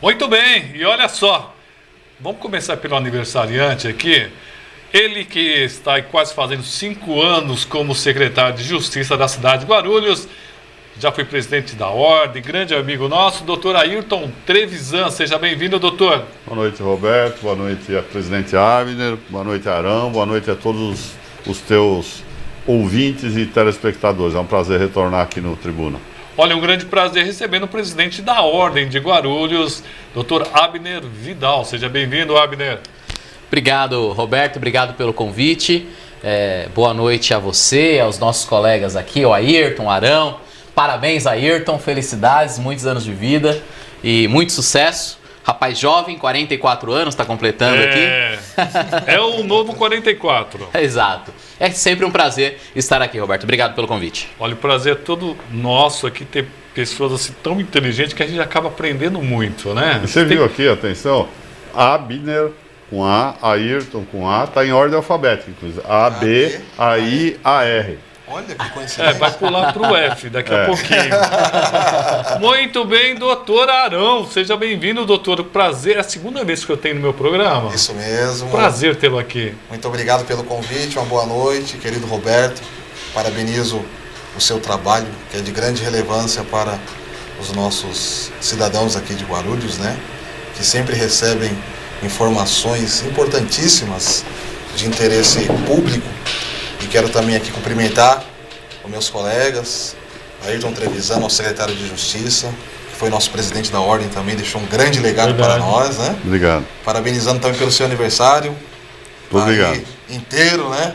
Muito bem, e olha só, vamos começar pelo aniversariante aqui. Ele que está aí quase fazendo 5 anos como secretário de Justiça da cidade de Guarulhos, já foi presidente da Ordem, grande amigo nosso, doutor Ayrton Trevisan. Seja bem-vindo, doutor. Boa noite, Roberto, boa noite a presidente Abner, boa noite, Arão, boa noite a todos os teus ouvintes e telespectadores. É um prazer retornar aqui no Tribuna. Olha, um grande prazer recebendo o presidente da Ordem de Guarulhos, doutor Abner Vidal. Seja bem-vindo, Abner. Obrigado, Roberto, obrigado pelo convite. Boa noite a você, aos nossos colegas aqui, o Ayrton, o Arão. Parabéns, Ayrton, felicidades, muitos anos de vida e muito sucesso. Rapaz jovem, 44 anos, está completando aqui. É o novo 44. Exato. É sempre um prazer estar aqui, Roberto. Obrigado pelo convite. Olha, o prazer é todo nosso aqui ter pessoas assim tão inteligentes que a gente acaba aprendendo muito, né? Você viu aqui, atenção, Abner com A, Ayrton com A, está em ordem alfabética, inclusive. A, B, A, I, A, R. Olha que coincidência. Vai pular para o F daqui a pouquinho. Muito bem, doutor Arão. Seja bem-vindo, doutor. Prazer. É a segunda vez que eu tenho no meu programa. Isso mesmo. Prazer tê-lo aqui. Muito obrigado pelo convite. Uma boa noite, querido Roberto. Parabenizo o seu trabalho, que é de grande relevância para os nossos cidadãos aqui de Guarulhos, né? Que sempre recebem informações importantíssimas de interesse público. E quero também aqui cumprimentar os meus colegas, Ayrton Trevisan, nosso secretário de Justiça, que foi nosso presidente da Ordem também, deixou um grande legado para nós, né? Obrigado. Parabenizando também pelo seu aniversário. Muito obrigado. Aí, inteiro, né?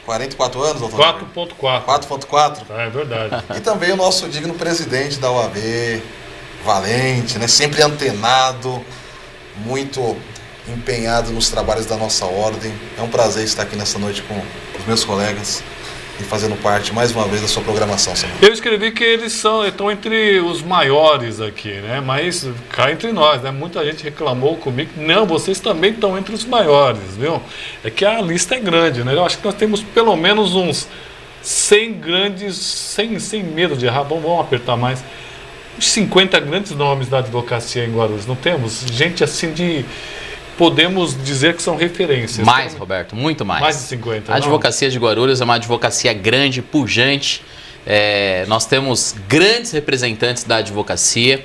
44 anos, doutor? 4.4. 4.4. É verdade. E também o nosso digno presidente da OAB, valente, né? Sempre antenado, muito empenhado nos trabalhos da nossa ordem. É um prazer estar aqui nessa noite com os meus colegas e fazendo parte mais uma vez da sua programação, senhor. Eu escrevi que eles estão entre os maiores aqui, né? Mas cá entre nós, né? Muita gente reclamou comigo. Não, vocês também estão entre os maiores, viu? É que a lista é grande, né? Eu acho que nós temos pelo menos uns 100 grandes, sem medo de errar, vamos apertar mais, uns 50 grandes nomes da advocacia em Guarulhos. Não temos? Gente assim de... Podemos dizer que são referências. Mais, Roberto, muito mais. Mais de 50. A advocacia de Guarulhos é uma advocacia grande, pujante. Nós temos grandes representantes da advocacia.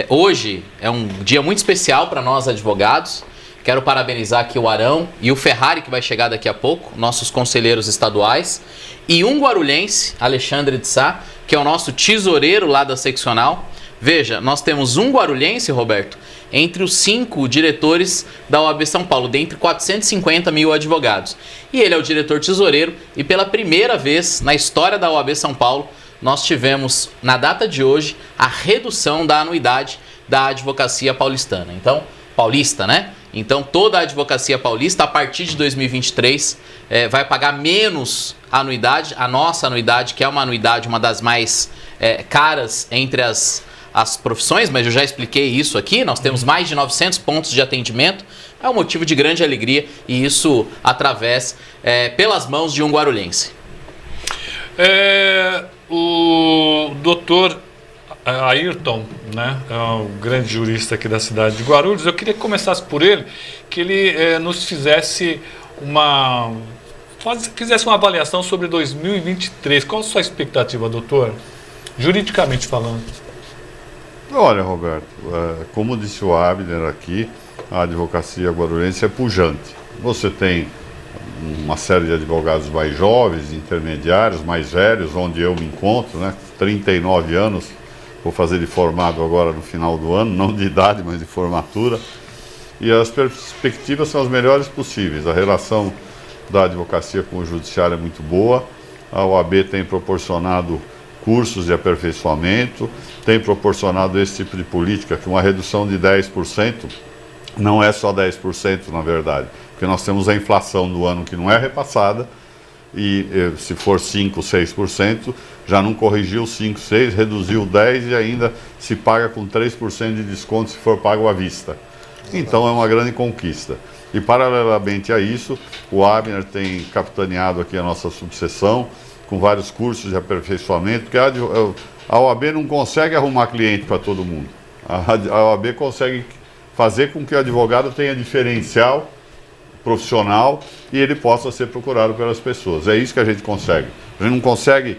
Hoje é um dia muito especial para nós advogados. Quero parabenizar aqui o Arão e o Ferrari, que vai chegar daqui a pouco, nossos conselheiros estaduais. E um guarulhense, Alexandre de Sá, que é o nosso tesoureiro lá da seccional. Veja, nós temos um guarulhense, Roberto, entre os 5 diretores da OAB São Paulo, dentre 450 mil advogados. E ele é o diretor tesoureiro e pela primeira vez na história da OAB São Paulo, nós tivemos, na data de hoje, a redução da anuidade da advocacia paulistana. Então, paulista, né? Então, toda a advocacia paulista, a partir de 2023, vai pagar menos anuidade. A nossa anuidade, que é uma anuidade, uma das mais caras entre as profissões, mas eu já expliquei isso aqui, nós temos mais de 900 pontos de atendimento, é um motivo de grande alegria e isso através pelas mãos de um guarulhense. O doutor Ayrton, né, é um grande jurista aqui da cidade de Guarulhos, eu queria que começasse por ele, que ele nos fizesse uma avaliação sobre 2023. Qual a sua expectativa, doutor? Juridicamente falando. Olha, Roberto, como disse o Abner aqui, a advocacia guarulhense é pujante. Você tem uma série de advogados mais jovens, intermediários, mais velhos, onde eu me encontro, né? 39 anos, vou fazer de formado agora no final do ano, não de idade, mas de formatura. E as perspectivas são as melhores possíveis. A relação da advocacia com o judiciário é muito boa. A OAB tem proporcionado cursos de aperfeiçoamento, tem proporcionado esse tipo de política, que uma redução de 10% não é só 10% na verdade, porque nós temos a inflação do ano que não é repassada, e se for 5%, 6%, já não corrigiu 5%, 6%, reduziu 10% e ainda se paga com 3% de desconto se for pago à vista. Então é uma grande conquista. E paralelamente a isso, o Abner tem capitaneado aqui a nossa subseção, com vários cursos de aperfeiçoamento, porque a OAB não consegue arrumar cliente para todo mundo. A OAB consegue fazer com que o advogado tenha diferencial profissional e ele possa ser procurado pelas pessoas. É isso que a gente consegue. A gente não consegue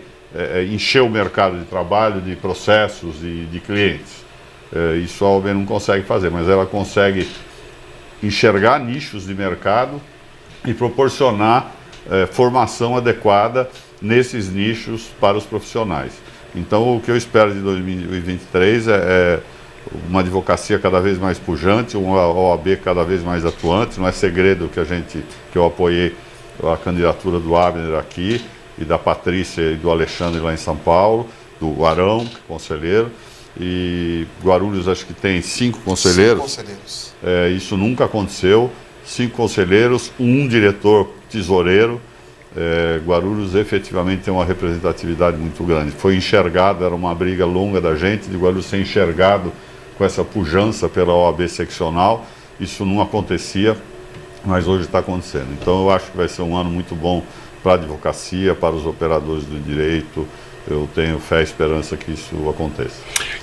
encher o mercado de trabalho, de processos e de clientes. Isso a OAB não consegue fazer, mas ela consegue enxergar nichos de mercado e proporcionar formação adequada nesses nichos para os profissionais. Então, o que eu espero de 2023 é uma advocacia cada vez mais pujante, uma OAB cada vez mais atuante. Não é segredo que eu apoiei a candidatura do Abner aqui, e da Patrícia e do Alexandre lá em São Paulo, do Arão, conselheiro, e Guarulhos acho que tem 5 conselheiros. 5 conselheiros. Isso nunca aconteceu, 5 conselheiros, um diretor tesoureiro. Guarulhos efetivamente tem uma representatividade muito grande. Foi enxergado, era uma briga longa da gente, de Guarulhos ser enxergado com essa pujança pela OAB seccional. Isso não acontecia, mas hoje está acontecendo. Então eu acho que vai ser um ano muito bom para a advocacia, para os operadores do direito. Eu tenho fé e esperança que isso aconteça.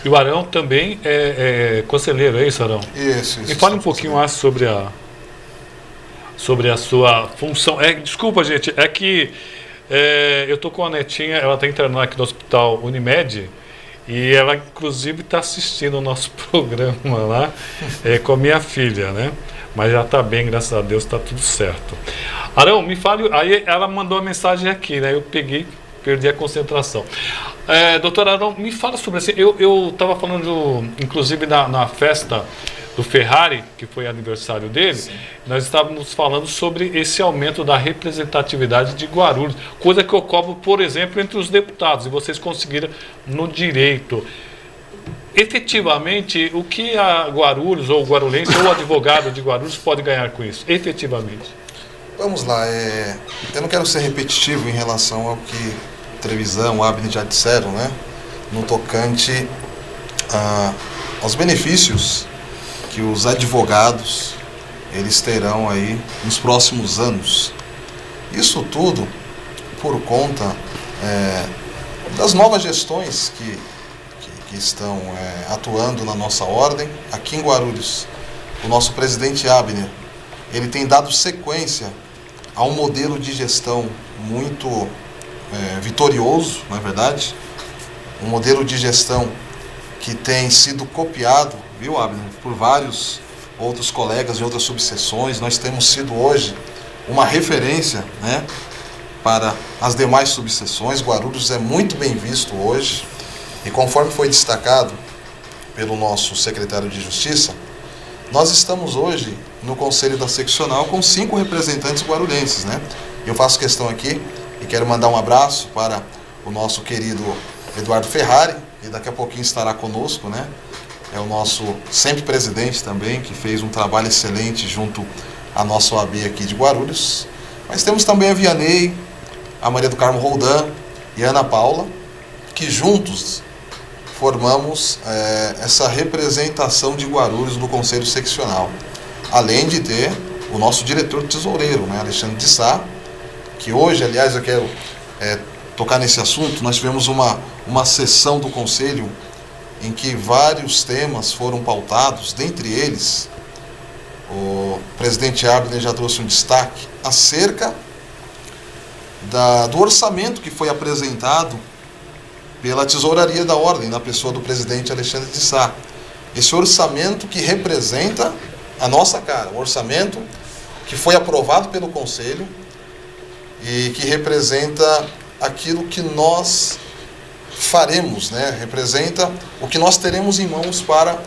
E o Arão também é conselheiro, é isso, Arão? Isso. Me fale um pouquinho mais sobre a sua função. Desculpa, gente, é que eu tô com a netinha, ela está internando aqui no Hospital Unimed, e ela inclusive está assistindo o nosso programa lá com a minha filha, né? Mas já está bem, graças a Deus, está tudo certo. Arão, me fale, aí ela mandou uma mensagem aqui, né? Eu perdi a concentração. Doutor Arão, me fala sobre isso. Eu estava falando, inclusive, na festa do Ferrari, que foi aniversário dele. Sim. Nós estávamos falando sobre esse aumento da representatividade de Guarulhos, coisa que ocorre, por exemplo, entre os deputados, e vocês conseguiram no direito. Efetivamente, o que a Guarulhos, ou o guarulhense, ou o advogado de Guarulhos pode ganhar com isso? Efetivamente. Vamos lá, eu não quero ser repetitivo em relação ao que a televisão, o Abner já disseram, né? No tocante aos benefícios que os advogados eles terão aí nos próximos anos. Isso tudo por conta das novas gestões que estão atuando na nossa ordem. Aqui em Guarulhos, o nosso presidente Abner, ele tem dado sequência a um modelo de gestão muito vitorioso, não é verdade? Um modelo de gestão que tem sido copiado, viu, Abner, por vários outros colegas de outras subseções. Nós temos sido hoje uma referência, né, para as demais subseções. Guarulhos é muito bem visto hoje, e conforme foi destacado pelo nosso secretário de Justiça, nós estamos hoje no Conselho da Seccional com 5 representantes guarulhenses, né? Eu faço questão aqui e quero mandar um abraço para o nosso querido Eduardo Ferrari, que daqui a pouquinho estará conosco, né? É o nosso sempre presidente também, que fez um trabalho excelente junto à nossa OAB aqui de Guarulhos. Mas temos também a Vianney, a Maria do Carmo Roldan e a Ana Paula, que juntos formamos essa representação de Guarulhos no Conselho Seccional. Além de ter o nosso diretor tesoureiro, né, Alexandre de Sá, que hoje, aliás, eu quero tocar nesse assunto. Nós tivemos uma sessão do Conselho em que vários temas foram pautados, dentre eles, o presidente Abner já trouxe um destaque acerca do orçamento que foi apresentado pela Tesouraria da Ordem, na pessoa do presidente Alexandre de Sá. Esse orçamento que representa a nossa cara, um orçamento que foi aprovado pelo Conselho e que representa aquilo que nós faremos, né? Representa o que nós teremos em mãos para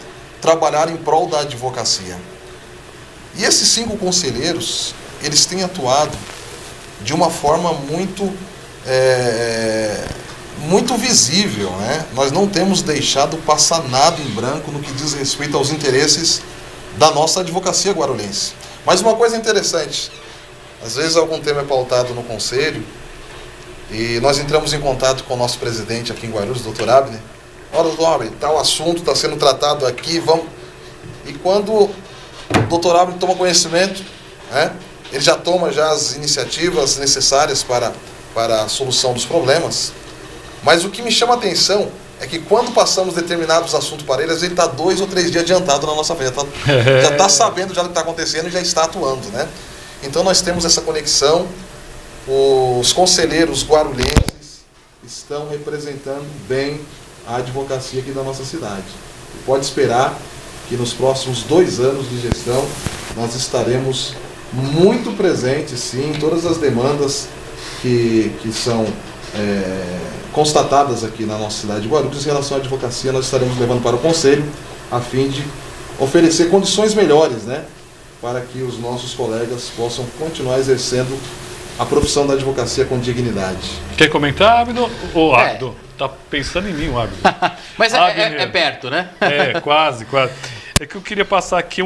trabalhar em prol da advocacia. E esses 5 conselheiros, eles têm atuado de uma forma muito visível, né? Nós não temos deixado passar nada em branco no que diz respeito aos interesses da nossa advocacia guarulhense. Mas uma coisa interessante, às vezes algum tema é pautado no Conselho e nós entramos em contato com o nosso presidente aqui em Guarulhos, doutor Abner. Olha, doutor Abner, tal assunto está sendo tratado aqui, vamos... E quando o doutor Abner toma conhecimento, né, ele já toma as iniciativas necessárias para a solução dos problemas. Mas o que me chama a atenção é que quando passamos determinados assuntos para eles, ele está 2 ou 3 dias adiantado na nossa frente. Já está sabendo já do que está acontecendo e já está atuando, né? Então nós temos essa conexão. Os conselheiros guarulhenses estão representando bem a advocacia aqui da nossa cidade. E pode esperar que nos próximos 2 anos de gestão nós estaremos muito presentes, sim, em todas as demandas que são constatadas aqui na nossa cidade de Guarulhos. Em relação à advocacia, nós estaremos levando para o Conselho a fim de oferecer condições melhores, né, para que os nossos colegas possam continuar exercendo a profissão da advocacia com dignidade. Quer comentar, Abdo? Ô, Abdo, tá pensando em mim, o Abdo. Mas é perto, né? Quase. É que eu queria passar aqui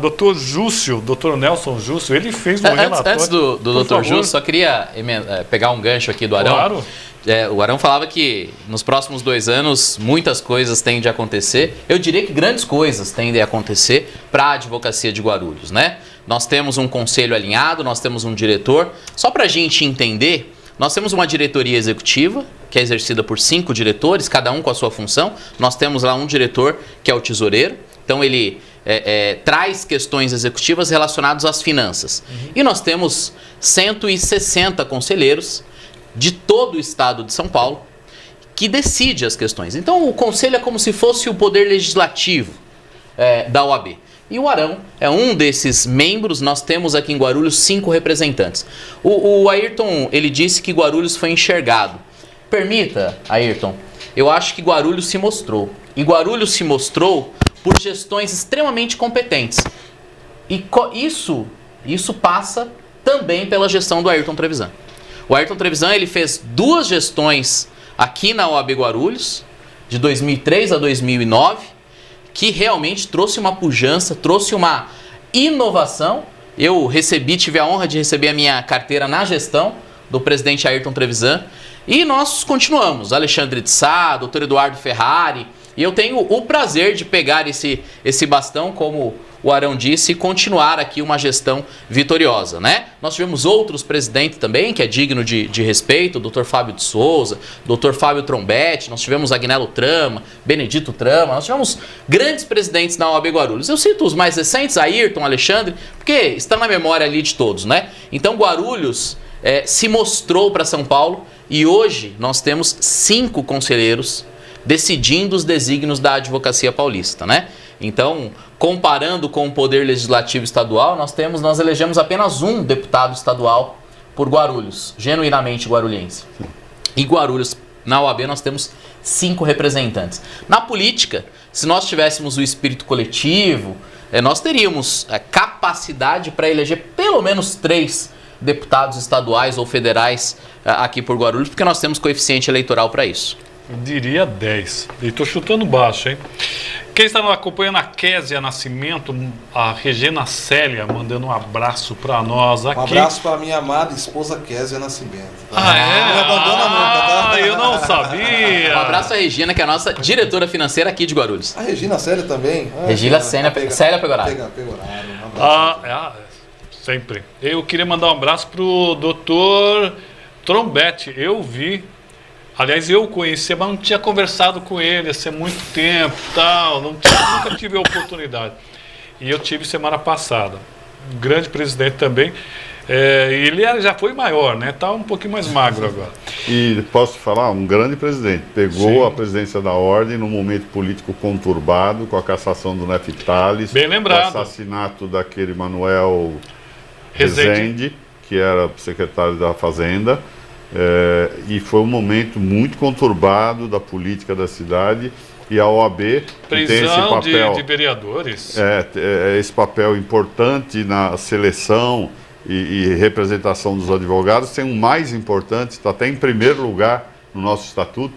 doutor Júcio, doutor Nelson Júcio, ele fez um relatório. Antes do doutor Júcio, só queria pegar um gancho aqui do Arão. Claro. O Arão falava que nos próximos 2 anos muitas coisas tendem de acontecer. Eu diria que grandes coisas tendem a acontecer para a advocacia de Guarulhos, né? Nós temos um conselho alinhado, nós temos um diretor. Só para a gente entender, nós temos uma diretoria executiva, que é exercida por 5 diretores, cada um com a sua função. Nós temos lá um diretor, que é o tesoureiro. Então ele traz questões executivas relacionadas às finanças. E nós temos 160 conselheiros de todo o estado de São Paulo que decide as questões. Então o conselho é como se fosse o poder legislativo da OAB. E o Arão é um desses membros. Nós temos aqui em Guarulhos 5 representantes. O Ayrton, ele disse que Guarulhos foi enxergado. Permita, Ayrton, eu acho que Guarulhos se mostrou. E Guarulhos se mostrou por gestões extremamente competentes. E isso passa também pela gestão do Ayrton Trevisan. O Ayrton Trevisan, ele fez 2 gestões aqui na OAB Guarulhos, de 2003 a 2009, que realmente trouxe uma pujança, trouxe uma inovação. Eu tive a honra de receber a minha carteira na gestão do presidente Ayrton Trevisan. E nós continuamos, Alexandre de Sá, doutor Eduardo Ferrari. E eu tenho o prazer de pegar esse bastão, como o Arão disse, e continuar aqui uma gestão vitoriosa, né? Nós tivemos outros presidentes também, que é digno de respeito, o doutor Fábio de Souza, doutor Fábio Trombetti, nós tivemos Agnello Trama, Benedito Trama, nós tivemos grandes presidentes na OAB Guarulhos. Eu cito os mais recentes, Ayrton, Alexandre, porque está na memória ali de todos, né? Então Guarulhos se mostrou para São Paulo e hoje nós temos 5 conselheiros decidindo os desígnios da advocacia paulista, né? Então, comparando com o poder legislativo estadual, nós elegemos apenas um deputado estadual por Guarulhos, genuinamente guarulhense. E Guarulhos, na OAB, nós temos 5 representantes. Na política, se nós tivéssemos o espírito coletivo, nós teríamos capacidade para eleger pelo menos 3 deputados estaduais ou federais aqui por Guarulhos, porque nós temos coeficiente eleitoral para isso. Eu diria 10. E estou chutando baixo, hein? Quem está acompanhando a Késia Nascimento, a Regina Célia, mandando um abraço para nós aqui. Um abraço para minha amada esposa Késia Nascimento. Tá? Não abandona nunca, tá? Eu não sabia. Um abraço à Regina, que é a nossa diretora financeira aqui de Guarulhos. A Regina Célia também? Regina Célia Pegoraro. Um abraço. Sempre. Eu queria mandar um abraço para o doutor Trombetti. Aliás, eu conhecia, mas não tinha conversado com ele há muito tempo, nunca tive a oportunidade. E eu tive semana passada. Um grande presidente também. Ele já foi maior, né? Está um pouquinho mais magro agora. E posso te falar, um grande presidente. Pegou a presidência da ordem num momento político conturbado, com a cassação do Neftales. Bem lembrado. O assassinato daquele Manuel Rezende, que era secretário da Fazenda. E foi um momento muito conturbado da política da cidade, e a OAB tem esse papel de vereadores. Esse papel importante na seleção e representação dos advogados. Tem um mais importante, está até em primeiro lugar no nosso estatuto,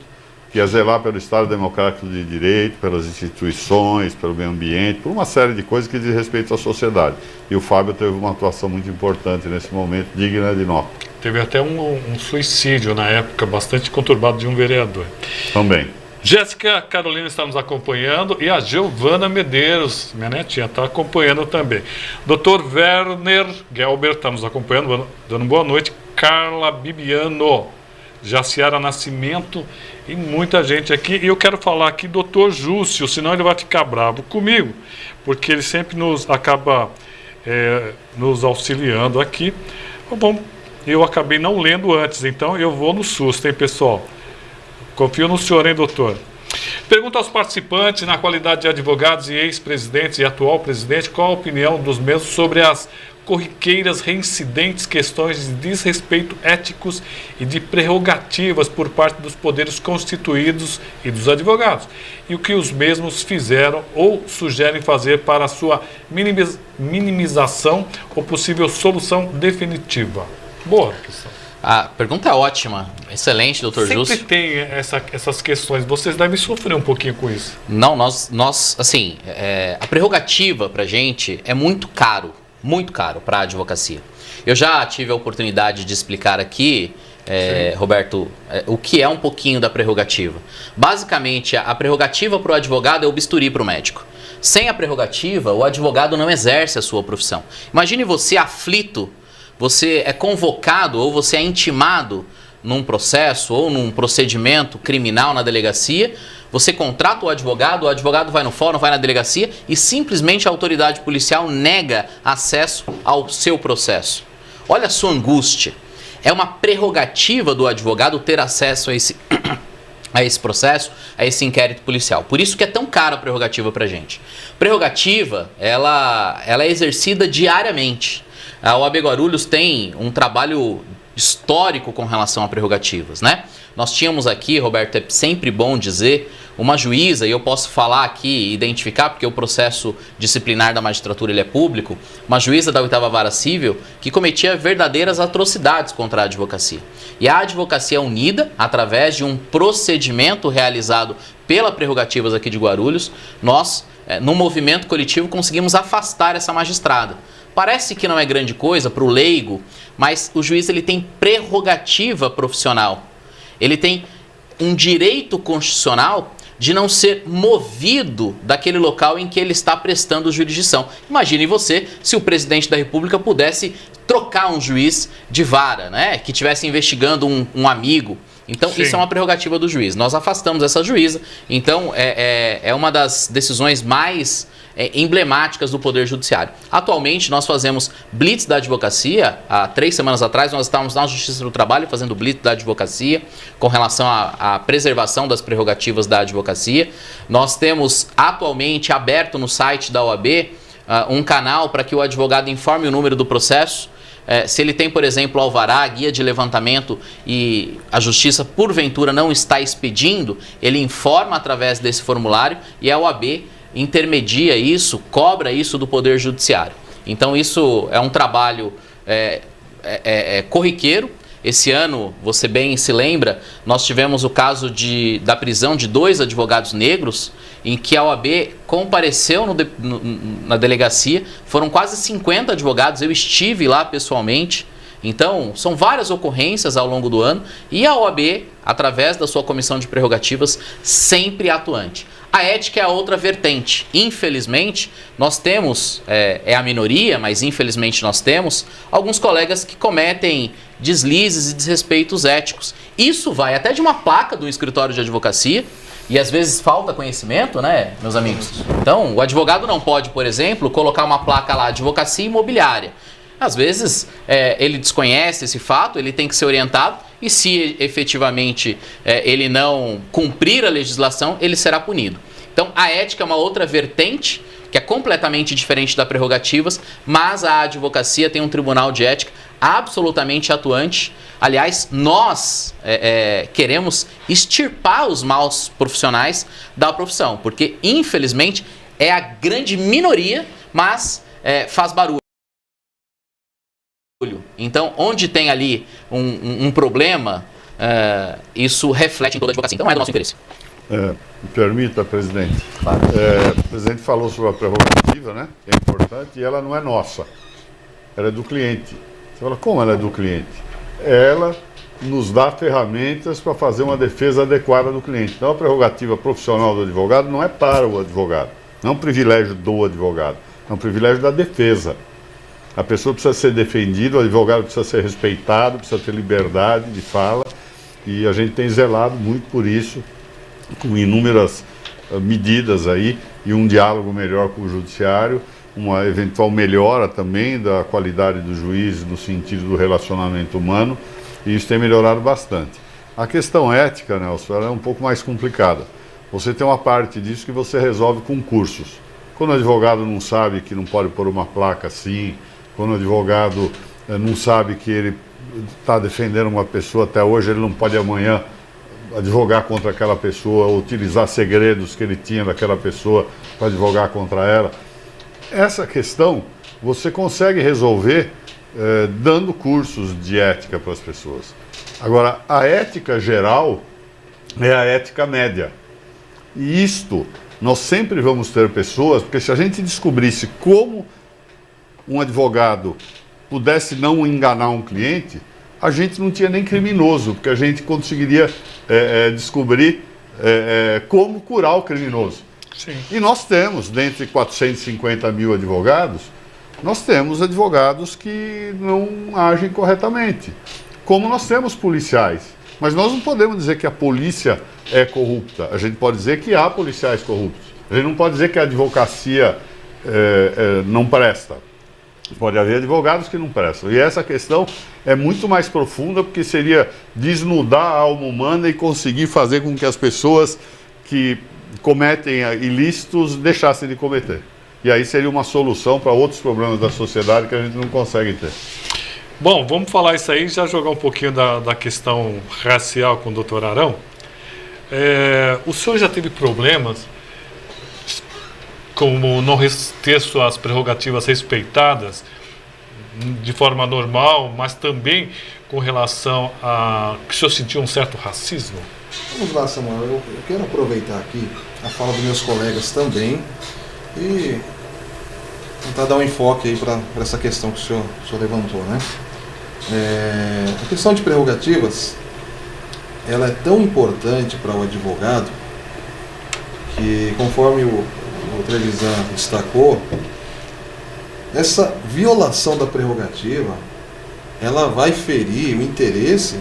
que é zelar pelo Estado Democrático de Direito, pelas instituições, pelo meio ambiente, por uma série de coisas que diz respeito à sociedade. E o Fábio teve uma atuação muito importante nesse momento, digna de nota. Teve até um suicídio na época, bastante conturbado, de um vereador. Também. Jéssica Carolina está nos acompanhando e a Giovana Medeiros, minha netinha, está acompanhando também. Dr. Werner Gelber está nos acompanhando, dando boa noite. Carla Bibiano, Jaciara Nascimento e muita gente aqui. E eu quero falar aqui, doutor Júcio, senão ele vai ficar bravo comigo, porque ele sempre nos acaba nos auxiliando aqui. Bom, eu acabei não lendo antes, então eu vou no susto, hein, pessoal? Confio no senhor, hein, doutor? Pergunta aos participantes, na qualidade de advogados e ex-presidentes e atual presidente, qual a opinião dos mesmos sobre as corriqueiras reincidentes questões de desrespeito éticos e de prerrogativas por parte dos poderes constituídos e dos advogados, e o que os mesmos fizeram ou sugerem fazer para a sua minimização ou possível solução definitiva. Boa questão. A pergunta é ótima, excelente, doutor Júcio. Sempre tem essas questões, vocês devem sofrer um pouquinho com isso. Não, nós assim, a prerrogativa pra gente é muito caro para a advocacia. Eu já tive a oportunidade de explicar aqui, Roberto, o que é um pouquinho da prerrogativa. Basicamente, a prerrogativa para o advogado é o bisturi para o médico. Sem a prerrogativa, o advogado não exerce a sua profissão. Imagine você aflito, você é convocado ou você é intimado num processo ou num procedimento criminal na delegacia, você contrata o advogado vai no fórum, vai na delegacia e simplesmente a autoridade policial nega acesso ao seu processo. Olha a sua angústia. É uma prerrogativa do advogado ter acesso a esse processo, a esse inquérito policial. Por isso que é tão cara a prerrogativa pra gente. Prerrogativa, ela é exercida diariamente. A OAB Guarulhos tem um trabalho histórico com relação a prerrogativas, né? Nós tínhamos aqui, Roberto, é sempre bom dizer, uma juíza, e eu posso falar aqui, identificar, porque o processo disciplinar da magistratura ele é público, uma juíza da 8ª Vara Civil que cometia verdadeiras atrocidades contra a advocacia. E a Advocacia Unida, através de um procedimento realizado pela Prerrogativas aqui de Guarulhos, nós, no movimento coletivo, conseguimos afastar essa magistrada. Parece que não é grande coisa para o leigo, mas o juiz ele tem prerrogativa profissional. Ele tem um direito constitucional de não ser movido daquele local em que ele está prestando jurisdição. Imagine você se o presidente da República pudesse trocar um juiz de vara, né? Que estivesse investigando um amigo. Então, sim, isso é uma prerrogativa do juiz. Nós afastamos essa juíza. Então, é uma das decisões mais emblemáticas do Poder Judiciário. Atualmente, nós fazemos blitz da advocacia. Há 3 semanas atrás, nós estávamos na Justiça do Trabalho fazendo blitz da advocacia com relação à preservação das prerrogativas da advocacia. Nós temos atualmente aberto no site da OAB um canal para que o advogado informe o número do processo. Se ele tem, por exemplo, alvará, guia de levantamento e a justiça porventura não está expedindo, ele informa através desse formulário e a OAB intermedia isso, cobra isso do Poder Judiciário. Então isso é um trabalho corriqueiro. Esse ano, você bem se lembra, nós tivemos o caso da prisão de 2 advogados negros, em que a OAB compareceu na delegacia, foram quase 50 advogados, eu estive lá pessoalmente. Então, são várias ocorrências ao longo do ano e a OAB, através da sua comissão de prerrogativas, sempre atuante. A ética é a outra vertente. Infelizmente, nós temos, a minoria, mas infelizmente nós temos, alguns colegas que cometem deslizes e desrespeitos éticos. Isso vai até de uma placa do escritório de advocacia e às vezes falta conhecimento, né, meus amigos? Então, o advogado não pode, por exemplo, colocar uma placa lá, advocacia imobiliária. Às vezes, ele desconhece esse fato, ele tem que ser orientado e se efetivamente ele não cumprir a legislação, ele será punido. Então, a ética é uma outra vertente, que é completamente diferente das prerrogativas, mas a advocacia tem um tribunal de ética absolutamente atuante. Aliás, nós queremos extirpar os maus profissionais da profissão, porque, infelizmente, é a grande minoria, mas faz barulho. Então, onde tem ali um problema, isso reflete em toda a advocacia. Então, não é do nosso interesse. Me permita, presidente. Claro. O presidente falou sobre a prerrogativa, né? Que é importante, e ela não é nossa. Ela é do cliente. Você fala, como ela é do cliente? Ela nos dá ferramentas para fazer uma defesa adequada do cliente. Então, a prerrogativa profissional do advogado não é para o advogado. Não é um privilégio do advogado. É um privilégio da defesa. A pessoa precisa ser defendida, o advogado precisa ser respeitado, precisa ter liberdade de fala. e a gente tem zelado muito por isso, com inúmeras medidas aí e um diálogo melhor com o judiciário, uma eventual melhora também da qualidade do juiz no sentido do relacionamento humano, e isso tem melhorado bastante. A questão ética, Nelson, ela é um pouco mais complicada. Você tem uma parte disso que você resolve com cursos. Quando o advogado não sabe que não pode pôr uma placa assim, quando o advogado não sabe que ele está defendendo uma pessoa até hoje, ele não pode amanhã advogar contra aquela pessoa, utilizar segredos que ele tinha daquela pessoa para advogar contra ela. Essa questão você consegue resolver dando cursos de ética para as pessoas. Agora, a ética geral é a ética média. E isto, nós sempre vamos ter pessoas, porque se a gente descobrisse como um advogado pudesse não enganar um cliente, a gente não tinha nem criminoso, porque a gente conseguiria descobrir como curar o criminoso. Sim. E nós temos, dentre 450 mil advogados, nós temos advogados que não agem corretamente, como nós temos policiais. Mas nós não podemos dizer que a polícia é corrupta, a gente pode dizer que há policiais corruptos. A gente não pode dizer que a advocacia não presta. Pode haver advogados que não prestam. E essa questão é muito mais profunda, porque seria desnudar a alma humana e conseguir fazer com que as pessoas que cometem ilícitos deixassem de cometer. E aí seria uma solução para outros problemas da sociedade que a gente não consegue ter. Bom, vamos falar isso aí, já jogar um pouquinho da questão racial com o doutor Arão. O senhor já teve problemas como não ter suas prerrogativas respeitadas de forma normal, mas também com relação a que o senhor sentiu um certo racismo? Vamos lá, Samuel. Eu quero aproveitar aqui a fala dos meus colegas também e tentar dar um enfoque aí para essa questão que o senhor levantou, né? A questão de prerrogativas, ela é tão importante para o advogado que, conforme o Trevisan destacou, essa violação da prerrogativa, ela vai ferir o interesse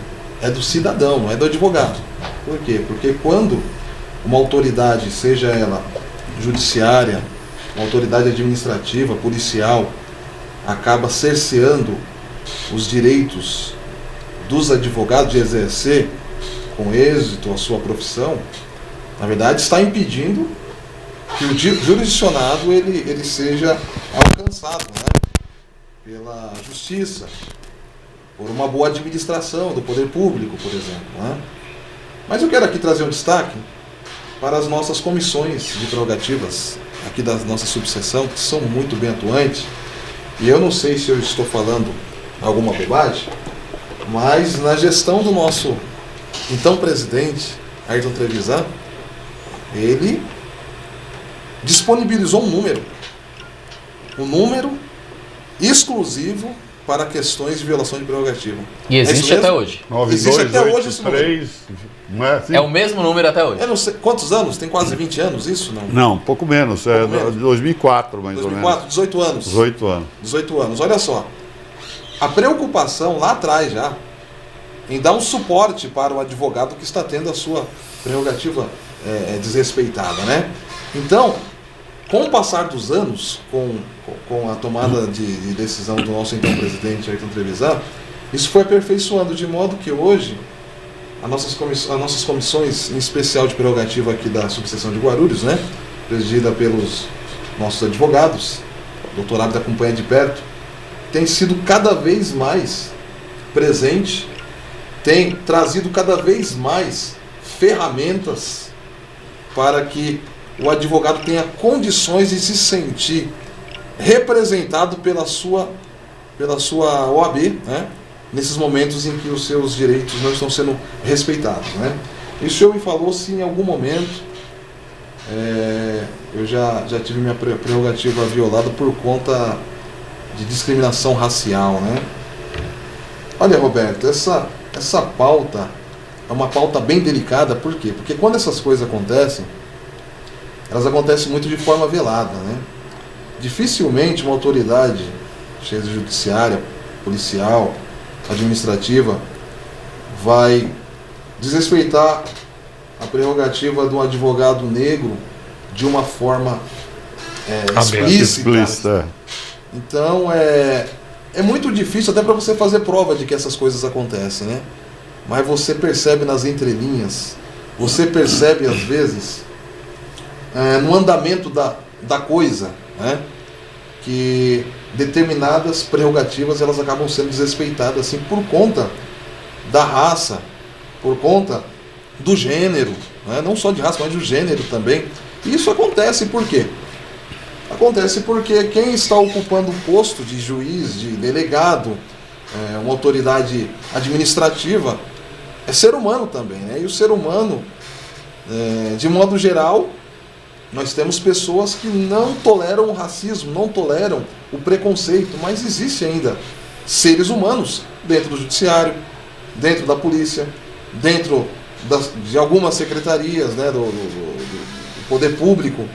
do cidadão, não é do advogado. Por quê? Porque quando uma autoridade, seja ela judiciária, uma autoridade administrativa, policial, acaba cerceando os direitos dos advogados de exercer com êxito a sua profissão, na verdade está impedindo que o jurisdicionado ele seja alcançado, né, pela justiça, por uma boa administração do poder público, por exemplo, né? Mas eu quero aqui trazer um destaque para as nossas comissões de prerrogativas aqui da nossa subseção, que são muito bem atuantes, e eu não sei se eu estou falando alguma bobagem, mas na gestão do nosso então presidente, Ayrton Trevisan, ele disponibilizou um número exclusivo para questões de violação de prerrogativa. E existe até hoje. 9283, não é assim? É o mesmo número até hoje. Eu não sei, quantos anos? Tem quase 20 anos isso? Não, Não, pouco menos, Pouco menos. 2004 mais 2004, ou menos. 18 anos. 18 anos. 18 anos. Olha só, a preocupação lá atrás já, em dar um suporte para o advogado que está tendo a sua prerrogativa desrespeitada, né? Então, com o passar dos anos, com a tomada de decisão do nosso então presidente Ayrton Trevisan, isso foi aperfeiçoando, de modo que hoje as nossas comissões, em especial de prerrogativa aqui da subseção de Guarulhos, né, presidida pelos nossos advogados, o doutorado acompanha de perto, tem sido cada vez mais presente, tem trazido cada vez mais ferramentas para que o advogado tenha condições de se sentir representado pela sua OAB, né, nesses momentos em que os seus direitos não estão sendo respeitados, né. E o senhor me falou se em algum momento eu já tive minha prerrogativa violada por conta de discriminação racial, né. Olha, Roberto, essa pauta é uma pauta bem delicada. Por quê? Porque quando essas coisas acontecem, elas acontecem muito de forma velada, né? Dificilmente uma autoridade, seja judiciária, policial, administrativa, vai desrespeitar a prerrogativa do advogado negro de uma forma explícita. Então é muito difícil até para você fazer prova de que essas coisas acontecem, né? Mas você percebe nas entrelinhas, você percebe às vezes no andamento da coisa, né? Que determinadas prerrogativas elas acabam sendo desrespeitadas assim por conta da raça, por conta do gênero, né? Não só de raça, mas do gênero também. E isso acontece por quê? Acontece porque quem está ocupando o posto de juiz, de delegado, uma autoridade administrativa, é ser humano também, né? E o ser humano, de modo geral, nós temos pessoas que não toleram o racismo, não toleram o preconceito, mas existe ainda seres humanos dentro do judiciário, dentro da polícia, dentro de algumas secretarias, né, do poder público,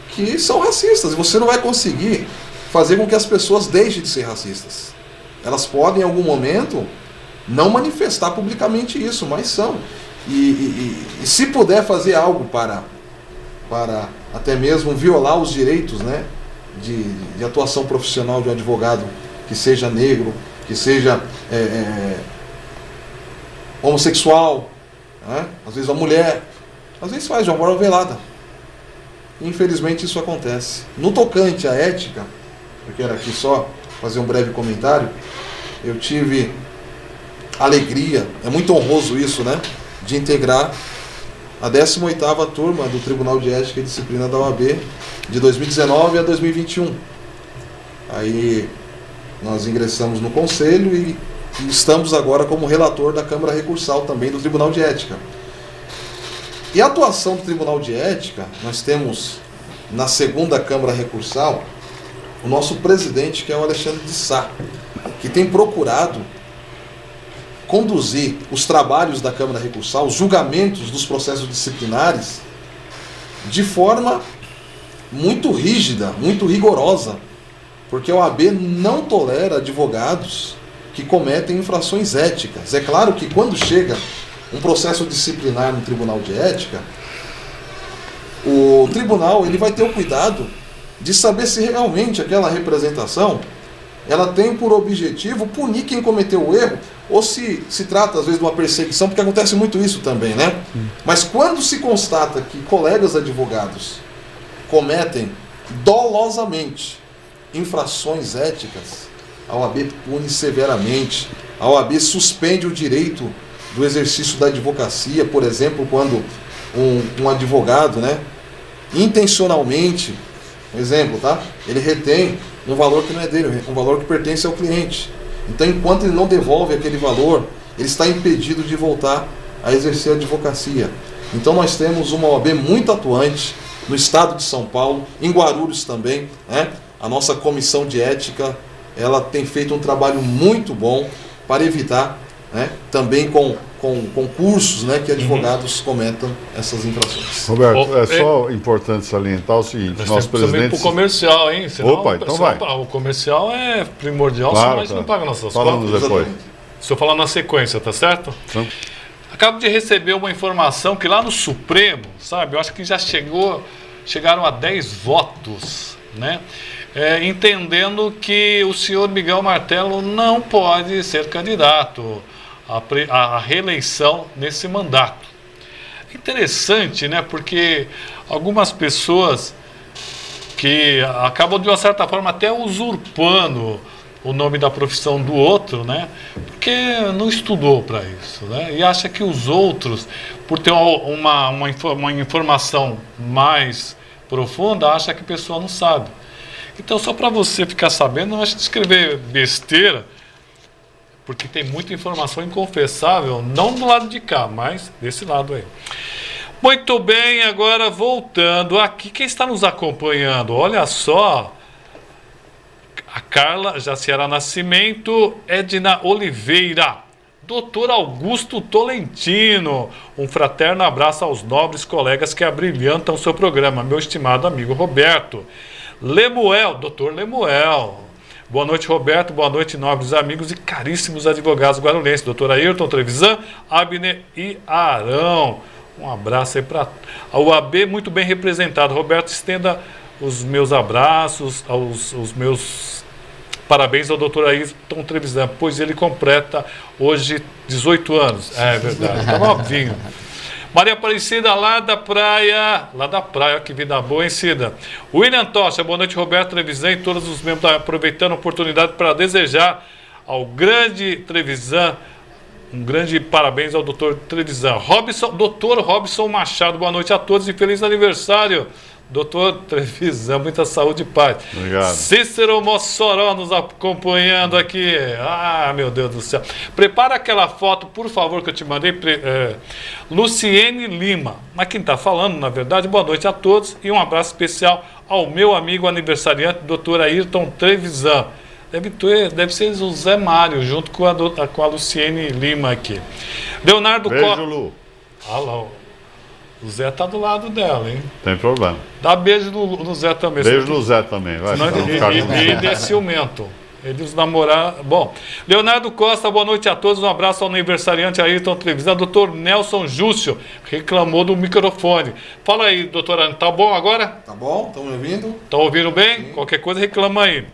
que são racistas. E você não vai conseguir fazer com que as pessoas deixem de ser racistas. Elas podem, em algum momento, não manifestar publicamente isso, mas são. E se puder fazer algo para até mesmo violar os direitos, né, de atuação profissional de um advogado que seja negro, que seja homossexual, né, às vezes a mulher, às vezes faz de uma forma velada. Infelizmente isso acontece. No tocante à ética, eu quero aqui só fazer um breve comentário, eu tive alegria, é muito honroso isso, né, de integrar a 18ª turma do Tribunal de Ética e Disciplina da OAB de 2019 a 2021. Aí nós ingressamos no Conselho e estamos agora como relator da Câmara Recursal também do Tribunal de Ética. E a atuação do Tribunal de Ética, nós temos na 2ª Câmara Recursal o nosso presidente, que é o Alexandre de Sá, que tem procurado conduzir os trabalhos da Câmara Recursal, os julgamentos dos processos disciplinares, de forma muito rígida, muito rigorosa, porque a OAB não tolera advogados que cometem infrações éticas. É claro que quando chega um processo disciplinar no Tribunal de Ética, o tribunal ele vai ter o cuidado de saber se realmente aquela representação ela tem por objetivo punir quem cometeu o erro, ou se trata às vezes de uma perseguição, porque acontece muito isso também, né? Mas quando se constata que colegas advogados cometem dolosamente infrações éticas, a OAB pune severamente, a OAB suspende o direito do exercício da advocacia, por exemplo, quando um advogado, né, intencionalmente, um exemplo, tá? Ele retém um valor que não é dele, um valor que pertence ao cliente. Então, enquanto ele não devolve aquele valor, ele está impedido de voltar a exercer a advocacia. Então, nós temos uma OAB muito atuante no estado de São Paulo, em Guarulhos também, né? A nossa comissão de ética, ela tem feito um trabalho muito bom para evitar, né, também com cursos, né, que advogados cometam essas infrações. Roberto, é só importante salientar o seguinte, nosso presidente... Para o comercial, hein? Senão, opa, então vai. O comercial é primordial, claro, senão a gente não paga nossas contas. Falamos depois. Se eu falar na sequência, tá certo? Sim. Acabo de receber uma informação que lá no Supremo, sabe, eu acho que já chegaram a 10 votos, né? Entendendo que o senhor Miguel Martello não pode ser candidato à reeleição nesse mandato. Interessante, né? Porque algumas pessoas que acabam, de uma certa forma, até usurpando o nome da profissão do outro, né? Porque não estudou para isso, né? E acha que os outros, por ter uma informação mais profunda, acha que a pessoa não sabe. Então, só para você ficar sabendo, não acho que escrever besteira, porque tem muita informação inconfessável, não do lado de cá, mas desse lado aí. Muito bem, agora voltando aqui, quem está nos acompanhando, olha só, a Carla Jaciara Nascimento, Edna Oliveira, Dr. Augusto Tolentino, um fraterno abraço aos nobres colegas que abrilhantam o seu programa, meu estimado amigo Roberto. Lemuel, Dr. Lemuel, Boa noite, Roberto. Boa noite, nobres amigos e caríssimos advogados guarulhenses. Doutor Ayrton, Trevisan, Abner e Arão. Um abraço aí para a UAB, muito bem representado. Roberto, estenda os meus abraços, os meus parabéns ao doutor Ayrton Trevisan, pois ele completa hoje 18 anos. É verdade, tá novinho. Maria Aparecida, lá da praia, que vida boa, hein, Cida? William Tocha, boa noite, Roberto Trevisan e todos os membros, aproveitando a oportunidade para desejar ao grande Trevisan, um grande parabéns ao doutor Trevisan. Doutor Robson Machado, boa noite a todos e feliz aniversário, doutor Trevisan, muita saúde e paz. Obrigado. Cícero Mossoró nos acompanhando aqui. Ah, meu Deus do céu. Prepara aquela foto, por favor, que eu te mandei. Luciene Lima. Mas quem está falando, na verdade, boa noite a todos e um abraço especial ao meu amigo aniversariante, doutor Ayrton Trevisan. Deve ser o Zé Mário, junto com a Luciene Lima aqui. Leonardo Beijo, Costa. Lu. Ah, lá, o Zé tá do lado dela, hein? Tem problema. Dá beijo no Zé também. Beijo no Zé também. Vai, Senão ele é ciumento. Eles namorar. Bom, Leonardo Costa, boa noite a todos. Um abraço ao aniversariante Ayrton Trevisan. Doutor Nelson Júcio reclamou do microfone. Fala aí, doutora, tá bom agora? Tá bom? Estão me ouvindo? Tá ouvindo bem? Qualquer coisa reclama aí.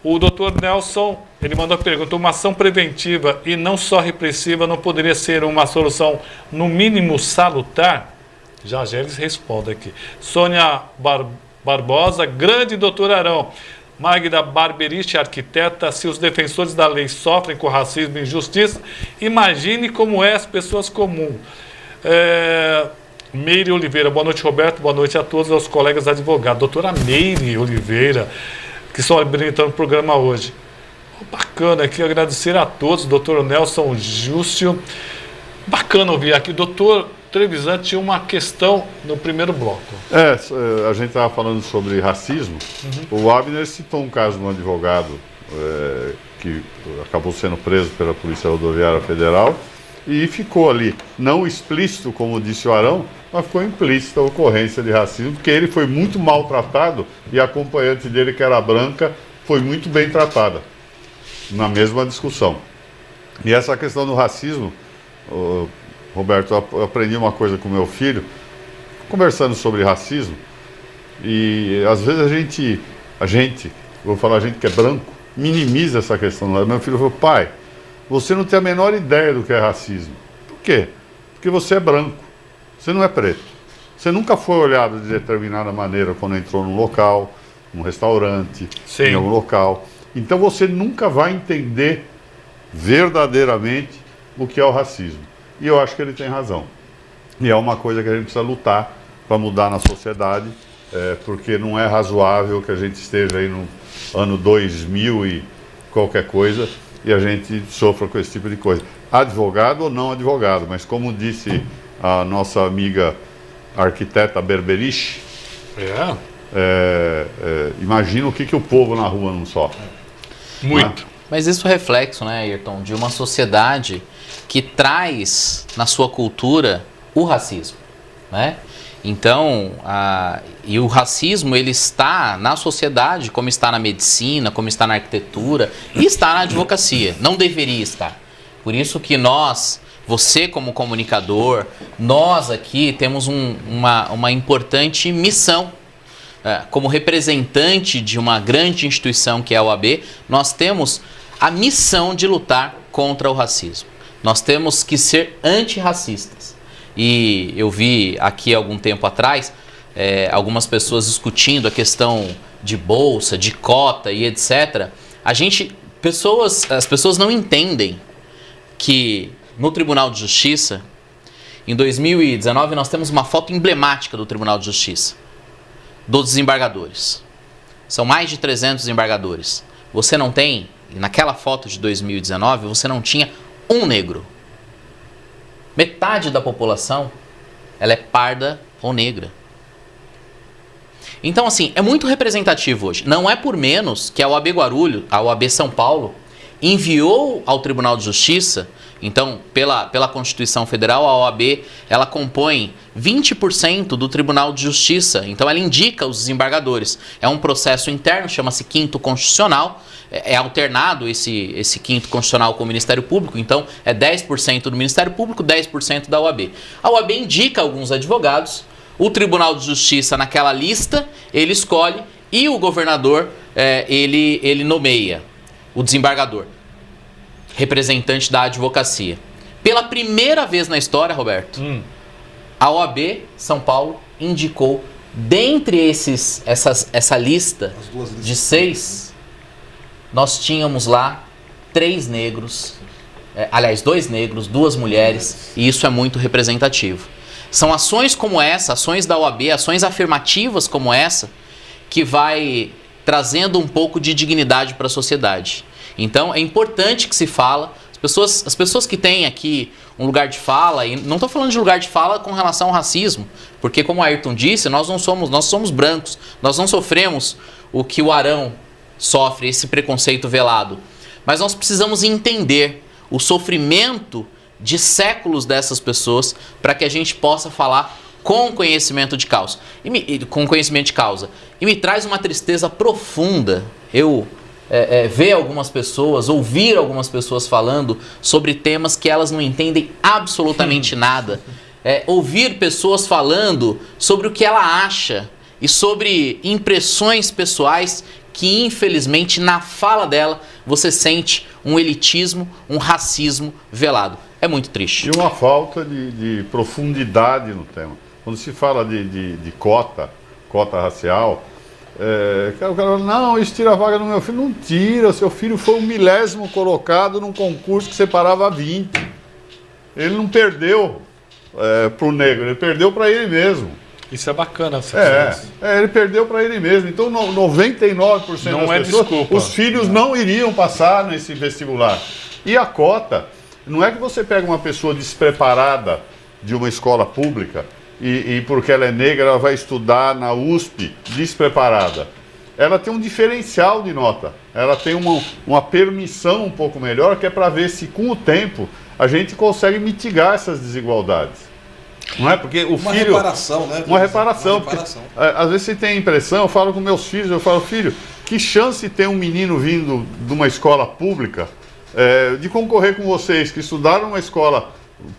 O doutor Nelson, ele mandou a pergunta: uma ação preventiva e não só repressiva não poderia ser uma solução, no mínimo, salutar? Já eles respondem aqui. Sônia Barbosa, grande doutor Arão. Magda Barberich, arquiteta, se os defensores da lei sofrem com racismo e injustiça, imagine como é as pessoas comuns. Meire Oliveira, boa noite, Roberto, boa noite a todos os colegas advogados. Doutora Meire Oliveira, que estão habilitando o programa hoje. Bacana aqui, agradecer a todos, doutor Nelson Júcio. Bacana ouvir aqui, doutor Trevisan tinha uma questão no primeiro bloco. A gente estava falando sobre racismo. O Abner citou um caso de um advogado que acabou sendo preso pela Polícia Rodoviária Federal e ficou ali, não explícito, como disse o Arão, mas ficou implícita a ocorrência de racismo, porque ele foi muito maltratado e a acompanhante dele, que era branca, foi muito bem tratada, na mesma discussão. E essa questão do racismo, Roberto, eu aprendi uma coisa com meu filho, conversando sobre racismo, e às vezes a gente que é branco, minimiza essa questão. Meu filho falou: pai, você não tem a menor ideia do que é racismo. Por quê? Porque você é branco, você não é preto. Você nunca foi olhado de determinada maneira quando entrou num local, num restaurante, Sim. em algum local. Então você nunca vai entender verdadeiramente o que é o racismo. E eu acho que ele tem razão. E é uma coisa que a gente precisa lutar para mudar na sociedade, porque não é razoável que a gente esteja aí no ano 2000 e qualquer coisa e a gente sofra com esse tipo de coisa. Advogado ou não advogado, mas como disse a nossa amiga arquiteta Berberich, imagina o que o povo na rua não sofre. Muito. Mas isso é reflexo, né, Ayrton, de uma sociedade que traz na sua cultura o racismo, né? Então, e o racismo, ele está na sociedade, como está na medicina, como está na arquitetura e está na advocacia. Não deveria estar. Por isso que nós, você como comunicador, nós aqui temos uma importante missão. Como representante de uma grande instituição que é a OAB, nós temos a missão de lutar contra o racismo. Nós temos que ser antirracistas. E eu vi aqui algum tempo atrás algumas pessoas discutindo a questão de bolsa, de cota e etc. As pessoas não entendem que no Tribunal de Justiça, em 2019, nós temos uma foto emblemática do Tribunal de Justiça, dos desembargadores. São mais de 300 desembargadores. Você não tem, naquela foto de 2019, você não tinha um negro. Metade da população, ela é parda ou negra. Então, assim, é muito representativo hoje. Não é por menos que a OAB Guarulhos, a OAB São Paulo, enviou ao Tribunal de Justiça. Então, pela Constituição Federal, a OAB ela compõe 20% do Tribunal de Justiça. Então, ela indica os desembargadores. É um processo interno, chama-se quinto constitucional. É alternado esse quinto constitucional com o Ministério Público. Então, é 10% do Ministério Público, 10% da OAB. A OAB indica alguns advogados. O Tribunal de Justiça, naquela lista, ele escolhe e o governador, ele nomeia o desembargador, representante da advocacia. Pela primeira vez na história, Roberto, a OAB São Paulo indicou, dentre essa lista de 6, nós tínhamos lá 3 negros, aliás, 2 negros, 2 mulheres, e isso é muito representativo. São ações como essa, ações da OAB, ações afirmativas como essa, que vai trazendo um pouco de dignidade para a sociedade. Então, é importante que se fala. As pessoas que têm aqui um lugar de fala, e não estou falando de lugar de fala com relação ao racismo, porque, como o Ayrton disse, nós somos brancos, nós não sofremos o que o Arão sofre, esse preconceito velado. Mas nós precisamos entender o sofrimento de séculos dessas pessoas para que a gente possa falar com conhecimento de causa. E me traz uma tristeza profunda ver algumas pessoas, ouvir algumas pessoas falando sobre temas que elas não entendem absolutamente nada. Ouvir pessoas falando sobre o que ela acha e sobre impressões pessoais que, infelizmente, na fala dela, você sente um elitismo, um racismo velado. É muito triste. E uma falta de profundidade no tema. Quando se fala de cota racial, o cara fala, não, isso tira a vaga do meu filho. Não tira, seu filho foi o 1000º colocado num concurso que separava 20. Ele não perdeu para o negro, ele perdeu para ele mesmo. Isso é bacana. Ele perdeu para ele mesmo. Então, 99% não das pessoas, desculpa. Os filhos não iriam passar nesse vestibular. E a cota, não é que você pega uma pessoa despreparada de uma escola pública e porque ela é negra, ela vai estudar na USP despreparada. Ela tem um diferencial de nota. Ela tem uma permissão um pouco melhor, que é para ver se, com o tempo, a gente consegue mitigar essas desigualdades. Não é? Porque o filho... reparação, né? Uma reparação. Porque, às vezes você tem a impressão, eu falo com meus filhos, eu falo, filho, que chance tem um menino vindo de uma escola pública de concorrer com vocês, que estudaram uma escola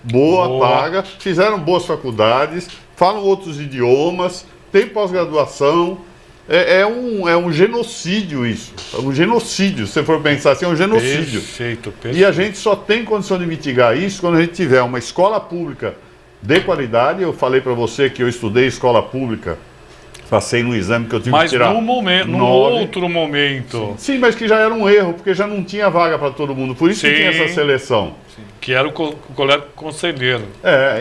boa, paga, fizeram boas faculdades, falam outros idiomas, tem pós-graduação. É um genocídio isso. É um genocídio, se você for pensar assim, é um genocídio. Perfeito. E a gente só tem condição de mitigar isso quando a gente tiver uma escola pública de qualidade. Eu falei para você que eu estudei escola pública, passei no exame que eu tive que tirar. Mas num outro momento. Sim, mas que já era um erro, porque já não tinha vaga para todo mundo. Por isso que tinha essa seleção. Sim. Que era o colega conselheiro.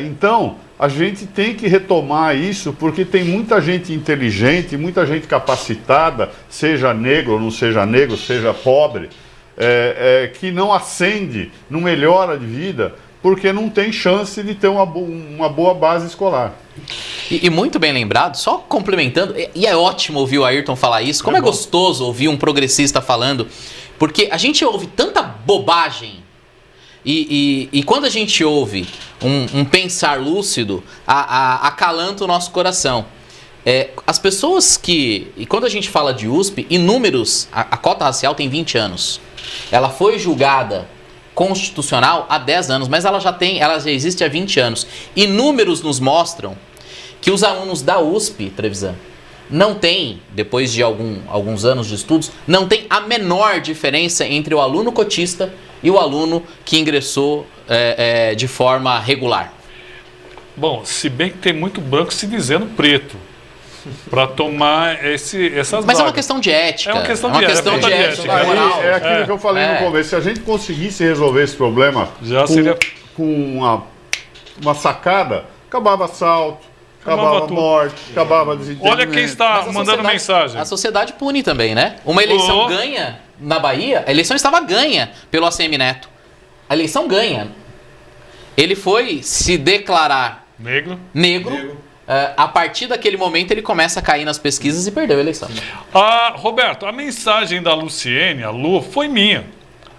Então, a gente tem que retomar isso, porque tem muita gente inteligente, muita gente capacitada, seja negro ou não seja negro, seja pobre, que não ascende, não melhora de vida, porque não tem chance de ter uma boa base escolar. E muito bem lembrado, só complementando, e é ótimo ouvir o Ayrton falar isso, como é gostoso ouvir um progressista falando, porque a gente ouve tanta bobagem, e quando a gente ouve um pensar lúcido, acalanta o nosso coração. As pessoas e quando a gente fala de USP, inúmeros, a cota racial tem 20 anos, ela foi julgada constitucional há 10 anos, mas ela já existe há 20 anos. E números nos mostram que os alunos da USP, Trevisan, não tem, depois de alguns anos de estudos, não tem a menor diferença entre o aluno cotista e o aluno que ingressou de forma regular. Bom, se bem que tem muito branco se dizendo preto para tomar essas Mas vagas. é uma questão de ética. É uma questão de ética, moral. É aquilo que eu falei no começo. Se a gente conseguisse resolver esse problema com uma sacada, acabava assalto, acabava morte, acabava desentendimento. Olha quem está mandando mensagem. A sociedade pune também, né? Uma eleição ganha na Bahia, a eleição estava ganha pelo ACM Neto. A eleição ganha. Ele foi se declarar negro. A partir daquele momento ele começa a cair nas pesquisas e perdeu a eleição. Roberto, a mensagem da Luciene, a Lu, foi minha.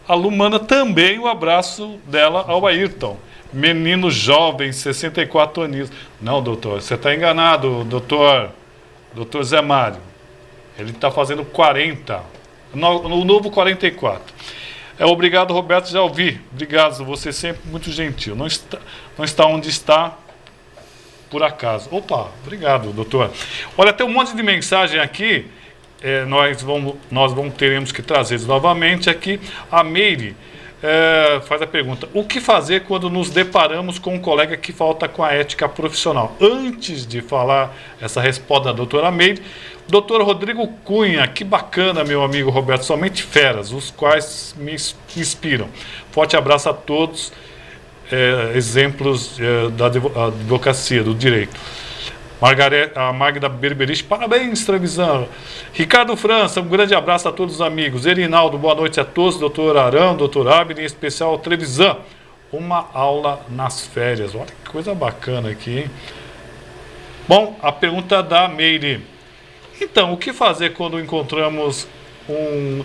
A Lu manda também o abraço dela ao Ayrton. Menino jovem, 64 anos. Não, doutor, você está enganado, doutor Zé Mário. Ele está fazendo 40. No novo 44. Obrigado, Roberto, já ouvi. Obrigado, você sempre muito gentil. Não está onde está por acaso. Opa, obrigado, doutor. Olha, tem um monte de mensagem aqui. Teremos que trazer novamente aqui. A Meire faz a pergunta: o que fazer quando nos deparamos com um colega que falta com a ética profissional? Antes de falar essa resposta da doutora Meire, doutor Rodrigo Cunha, que bacana, meu amigo Roberto, somente feras, os quais me inspiram. Forte abraço a todos, exemplos da advocacia, do direito. A Magda Berberich, parabéns, Trevisan. Ricardo França, um grande abraço a todos os amigos. Erinaldo, boa noite a todos. Doutor Arão, doutor Abner, em especial ao Trevisan. Uma aula nas férias. Olha que coisa bacana aqui, hein? Bom, a pergunta da Meire. Então, o que fazer quando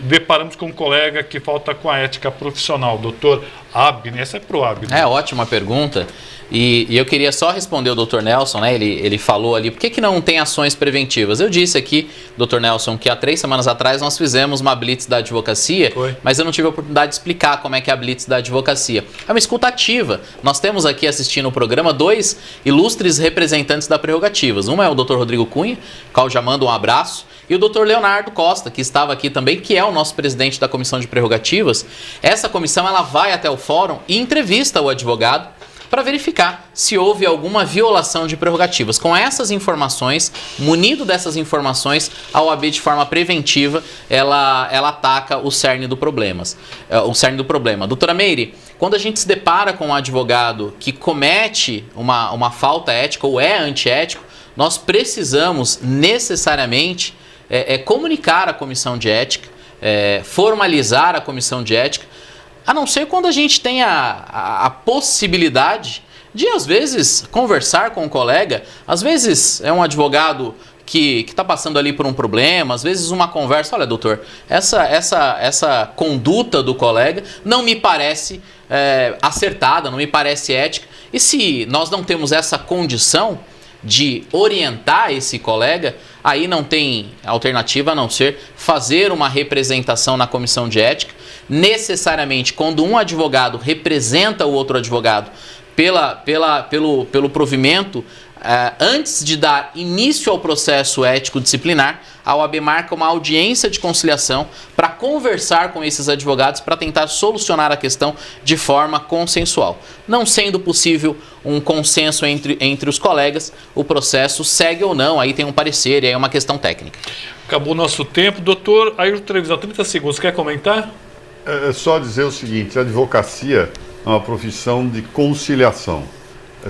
deparamos com um colega que falta com a ética profissional? Doutor Abner, essa é pro Abner. Ótima pergunta. E eu queria só responder o Dr. Nelson, né? Ele falou ali, por que não tem ações preventivas? Eu disse aqui, Dr. Nelson, que há 3 semanas atrás nós fizemos uma blitz da advocacia, mas eu não tive a oportunidade de explicar como é que é a blitz da advocacia. É uma escuta ativa. Nós temos aqui assistindo o programa 2 ilustres representantes da Prerrogativas. Um é o Dr. Rodrigo Cunha, qual já manda um abraço, e o Dr. Leonardo Costa, que estava aqui também, que é o nosso presidente da Comissão de Prerrogativas. Essa comissão ela vai até o fórum e entrevista o advogado para verificar se houve alguma violação de prerrogativas. Com essas informações, munido dessas informações, a OAB de forma preventiva, ela ataca o cerne do problema. Doutora Meire, quando a gente se depara com um advogado que comete uma falta ética ou é antiético, nós precisamos necessariamente comunicar a comissão de ética, formalizar a comissão de ética, a não ser quando a gente tem a possibilidade de, às vezes, conversar com um colega. Às vezes é um advogado que está passando ali por um problema, às vezes uma conversa. Olha, doutor, essa conduta do colega não me parece acertada, não me parece ética. E se nós não temos essa condição de orientar esse colega, aí não tem alternativa a não ser fazer uma representação na comissão de ética. Necessariamente, quando um advogado representa o outro advogado pelo provimento, antes de dar início ao processo ético disciplinar, a OAB marca uma audiência de conciliação para conversar com esses advogados para tentar solucionar a questão de forma consensual. Não sendo possível um consenso entre os colegas, o processo segue ou não, aí tem um parecer e aí é uma questão técnica. Acabou o nosso tempo. Doutor Ayrton Trevisan, 30 segundos, quer comentar? É só dizer o seguinte: a advocacia é uma profissão de conciliação.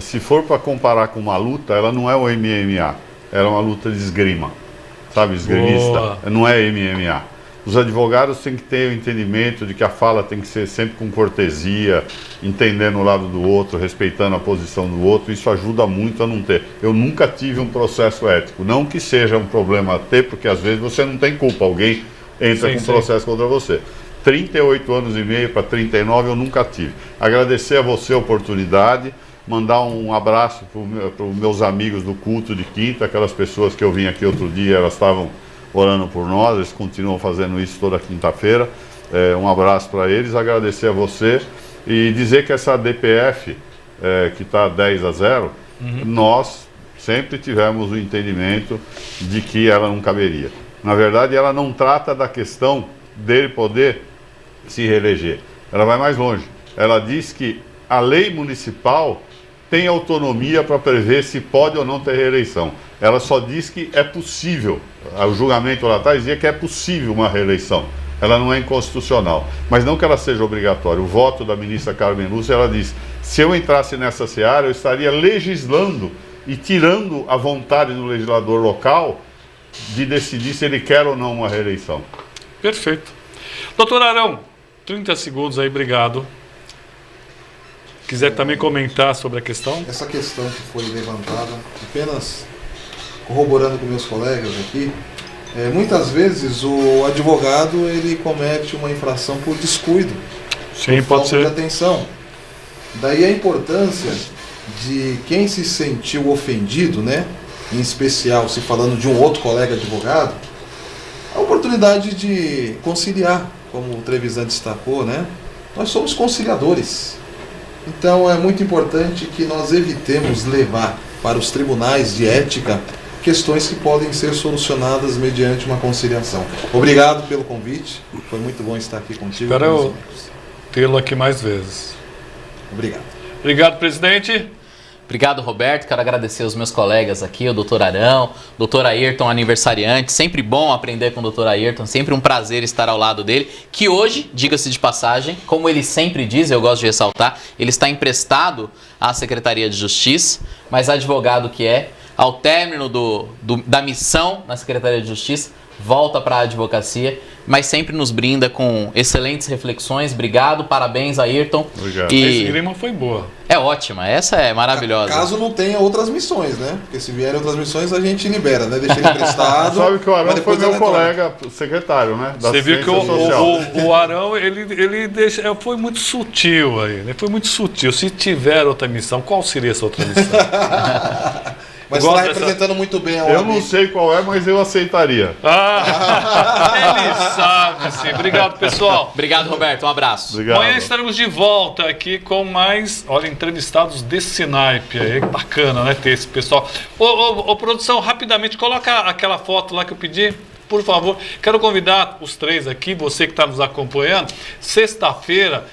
Se for para comparar com uma luta, ela não é o MMA, ela é uma luta de esgrima, sabe, esgrimista. Boa. Não é MMA. Os advogados têm que ter o entendimento de que a fala tem que ser sempre com cortesia, entendendo o lado do outro, respeitando a posição do outro. Isso ajuda muito a não ter. Eu nunca tive um processo ético, não que seja um problema a ter, porque às vezes você não tem culpa, alguém entra com processo contra você. 38 anos e meio para 39 eu nunca tive. Agradecer a você a oportunidade, mandar um abraço para os meus amigos do culto de quinta, aquelas pessoas que eu vim aqui outro dia, elas estavam orando por nós, eles continuam fazendo isso toda quinta-feira. Um abraço para eles, agradecer a você e dizer que essa DPF, que está 10-0, nós sempre tivemos o entendimento de que ela não caberia. Na verdade, ela não trata da questão dele poder se reeleger. Ela vai mais longe. Ela diz que a lei municipal tem autonomia para prever se pode ou não ter reeleição. Ela só diz que é possível. O julgamento lá atrás dizia que é possível uma reeleição. Ela não é inconstitucional. Mas não que ela seja obrigatória. O voto da ministra Carmen Lúcia, ela diz: se eu entrasse nessa seara, eu estaria legislando e tirando a vontade do legislador local de decidir se ele quer ou não uma reeleição. Perfeito. Doutor Arão, 30 segundos aí, obrigado. Quiser também comentar sobre a questão? Essa questão que foi levantada, apenas corroborando com meus colegas aqui, muitas vezes o advogado ele comete uma infração por descuido. Sim, por pode falta de ser. atenção. Daí a importância de quem se sentiu ofendido, né? Em especial se falando de um outro colega advogado, a oportunidade de conciliar, como o Trevisan destacou, né? Nós somos conciliadores. Então é muito importante que nós evitemos levar para os tribunais de ética questões que podem ser solucionadas mediante uma conciliação. Obrigado pelo convite, foi muito bom estar aqui contigo. Espero com os eu amigos. tê-lo aqui mais vezes. Obrigado. Obrigado, presidente. Obrigado, Roberto. Quero agradecer os meus colegas aqui, o doutor Arão, doutor Ayrton, aniversariante. Sempre bom aprender com o doutor Ayrton, sempre um prazer estar ao lado dele. Que hoje, diga-se de passagem, como ele sempre diz, eu gosto de ressaltar, ele está emprestado à Secretaria de Justiça, mas advogado que é, ao término da missão na Secretaria de Justiça, volta para a advocacia, mas sempre nos brinda com excelentes reflexões. Obrigado, parabéns, Ayrton. Obrigado. Esse E clima foi boa. é ótima, essa é maravilhosa. Caso não tenha outras missões, né? Porque se vierem outras missões, a gente libera, né? Deixa ele emprestado. Sabe que o Arão mas foi depois meu ele retorna. colega secretário, né? Da Você viu que assistência social. o Arão, foi muito sutil aí, né? Foi muito sutil. Se tiver outra missão, qual seria essa outra missão? Mas Gosto está dessa- representando muito bem a Eu OAB. não sei qual é, mas eu aceitaria. Ele sabe, sim. Obrigado, pessoal. Obrigado, Roberto. Um abraço. Obrigado. Amanhã estaremos de volta aqui com mais, olha, entrevistados desse naipe aí. Bacana, né, ter esse pessoal. Ô, produção, rapidamente, coloca aquela foto lá que eu pedi, por favor. Quero convidar os três aqui, você que está nos acompanhando. Sexta-feira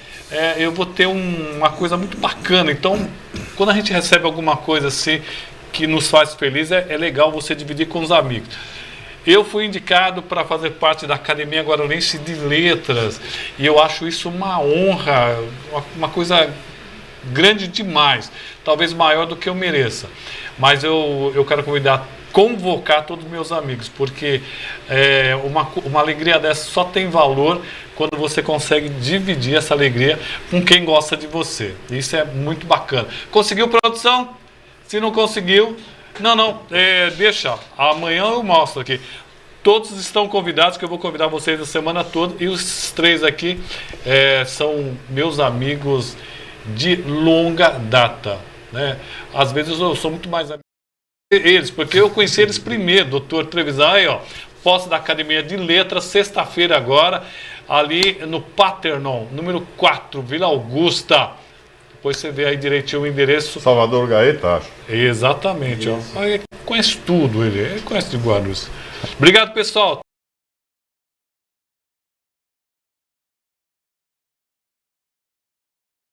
eu vou ter uma coisa muito bacana. Então, quando a gente recebe alguma coisa assim que nos faz feliz, é legal você dividir com os amigos. Eu fui indicado para fazer parte da Academia Guarulhense de Letras e eu acho isso uma honra, uma coisa grande demais, talvez maior do que eu mereça. Mas eu quero convocar todos os meus amigos, porque uma alegria dessa só tem valor quando você consegue dividir essa alegria com quem gosta de você. Isso é muito bacana. Conseguiu, produção? Se não conseguiu, deixa. Amanhã eu mostro aqui. Todos estão convidados, que eu vou convidar vocês a semana toda. E os três aqui são meus amigos de longa data, né? Às vezes eu sou muito mais amigo deles, porque eu conheci eles primeiro. Doutor Trevisan, aí, ó, posse da Academia de Letras, sexta-feira agora, ali no Paternon, número 4, Vila Augusta. Depois você vê aí direitinho o endereço. Salvador Gaeta, acho. Exatamente, ó. Aí conhece tudo ele conhece de Guarulhos. Obrigado, pessoal.